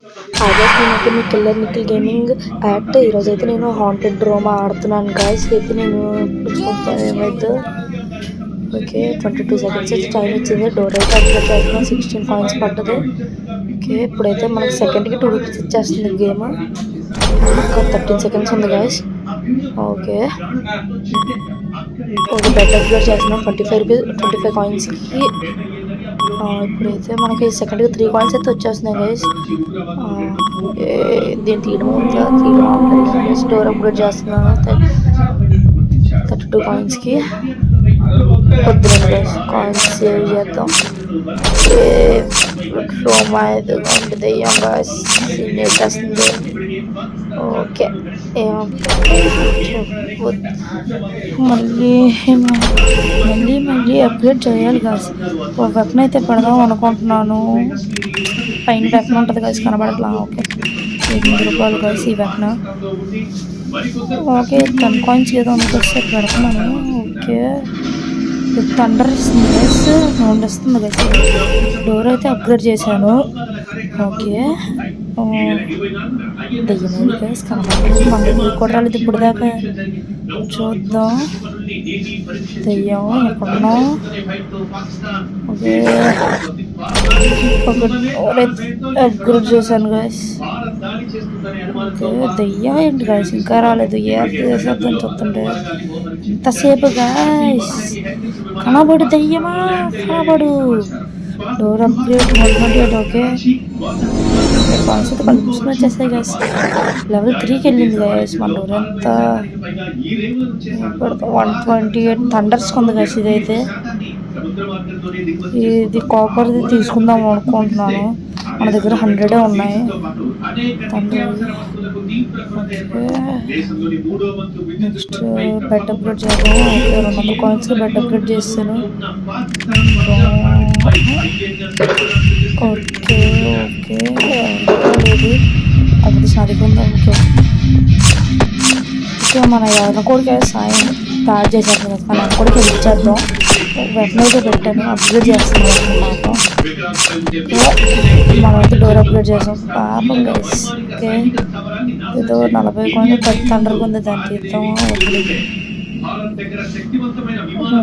August నేనైతే మీ killer Nikhil gaming act ఈరోజైతే నేను హాంటెడ్ డ్రోమా ఆడుతున్నాను గాయస్. అయితే నేను చూద్దాం ఏమైతే. ఓకే 22 సెకండ్స్ అయితే టైం ఇచ్చింది. డోర్ అయితే అప్లోడ్ చేస్తున్నాం. 16 కాయిన్స్ పడ్డది. ఓకే ఇప్పుడైతే మనకి సెకండ్కి 2 రూపీస్ ఇచ్చేస్తుంది గేమ్. ఇంకా 13 సెకండ్స్ ఉంది గాయస్. ఓకే ఒక బెడ్ అప్లోడ్ చేస్తున్నాం 25 కాయిన్స్కి. ఇప్పుడైతే మనకి సెకండ్కి 3 కాయిన్స్ అయితే వచ్చేస్తున్నాయి గైస్. దీన్ని తీయడం గైస్. డోర్ అప్లోడ్ చేస్తున్నాను 32 కాయిన్స్కి. పొద్దున గైస్ కాయిన్స్ సేవ్ చేద్దాం. రోమా ఎదుగుంటుంది దెయ్యం గైస్ తినేసేస్తుంది. ఓకే మళ్ళీ అప్గ్రేడ్ చేయాలి గాస్. ఒక వెపన్ అయితే పెడదాం అనుకుంటున్నాను. పైన వెపన్ ఉంటుంది గాస్ కనబడట్లా. ఓకే 8 రూపాయలు గాస్ ఈ వెపన్. ఓకే 10 కాయిన్స్ ఏదో అనుకొస్తే పెడుతున్నాను. ఓకే థండర్ ఇస్తుంది గైస్. సౌండ్ వస్తుంది గైస్. డోర్ అయితే అప్గ్రేడ్ చేశాను. ఓకే దెయ్యమేది గైస్ కనబడుతుంది. మళ్ళీ కూడా రాలేదు ఇప్పుడు దాకా. చూద్దాం దెయ్యం ఎక్కడున్నా. ఓకే అప్గ్రేడ్ చేశాను గైస్. ఓకే దెయ్యం ఏంటి గైస్ ఇంకా రాలేదు. ఏ చేసేద్దాం చూస్తుంటే ఎంతసేపు గైస్. కనబడు దెయ్యమా కనబడు. Door upgrade 128. ఓకే కాయిన్స్ అయితే 10 నిమిషాలు వచ్చేస్తాయి గైస్. లెవెల్ 3కి వెళ్ళింది గైస్ మన డోర్. అంతా 128 థండర్స్కి ఉంది గైస్. ఇదైతే ఇది కాపర్ది తీసుకుందాం అనుకుంటున్నాను. మన దగ్గర 100 ఉన్నాయి థండర్. నెక్స్ట్ బెడ్ అప్గ్రేడ్ చేద్దాం. ఓకే 200 కాయిన్స్కి బెడ్ అప్గ్రేడ్ చేస్తాను. ఓకే ఓకే లేదు అది సరిగ్గా. ఓకే ఓకే మన ఎవరిని కూడా సాయం స్టార్ట్ చేశారు కదా. మనం కూడా హెల్ప్ చేద్దాం. వెంటనే అయితే పెట్టాను. అప్గ్రేడ్ చేస్తున్నాను అన్నమాట. మనమైతే డోర్ అప్గ్రేడ్ చేసాం. పాపం గైస్. ఓకే ఏదో 40 కాయిన్ 10 థండర్గా ఉంది. దాన్ని తీద్దామా.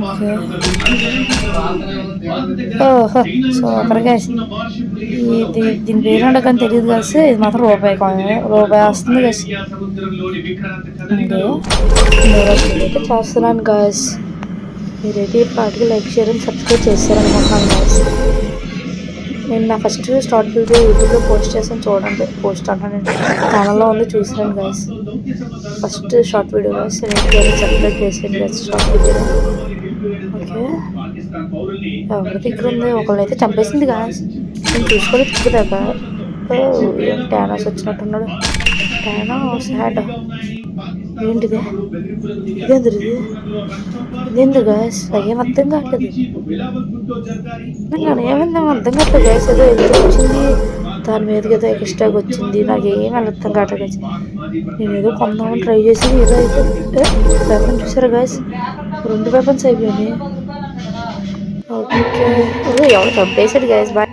ఓకే ఓహో సూపర్ గైస్. దీని పేరు ఉండకని తెలియదు గైస్. ఇది మాత్రం రూపాయి వస్తుంది గైస్. అయితే చేస్తున్నాను గైస్. మీరైతే ఈ పాటికి లైక్ షేర్ అండ్ సబ్స్క్రైబ్ చేస్తారనుకుంటున్నాను గైస్. నేను నా ఫస్ట్ స్టార్ట్ వీడియో యూట్యూబ్లో పోస్ట్ చేసాను చూడండి. పోస్ట్ అంటాను ఛానల్లో ఉంది చూసాను guys. First short video guys. నేను సబ్స్క్రైబ్ చేసాను గైస్ షార్ట్ వీడియో. ఓకే ఎవరి దగ్గర ఉంది. ఒకళ్ళు అయితే చంపేసింది గైస్. నేను చూసుకొని తిప్పుదాకా. ఏం టానాస్ వచ్చినట్టున్నాడు. టానా సాడ్ ఏంటిది. ఇదేంటి గైస్ ఏం అర్థం కావట్లేదు. ఏమైంది అర్థం కావట్లేదు గైస్. ఏదో ఎదురు వచ్చింది దాని మీదకి ఏదో ఎక్స్ట్రాగా వచ్చింది. నాకు ఏం అర్థం కావట్లేదు గైస్. నేను ఏదో కొందామని ట్రై చేసి ఏదో అయితే వెపన్ చూసారా గైస్. 2 వెపన్స్ అయిపోయినాయి. ఓకే ఎవరు చంపేశాడు గైస్. బాయ్.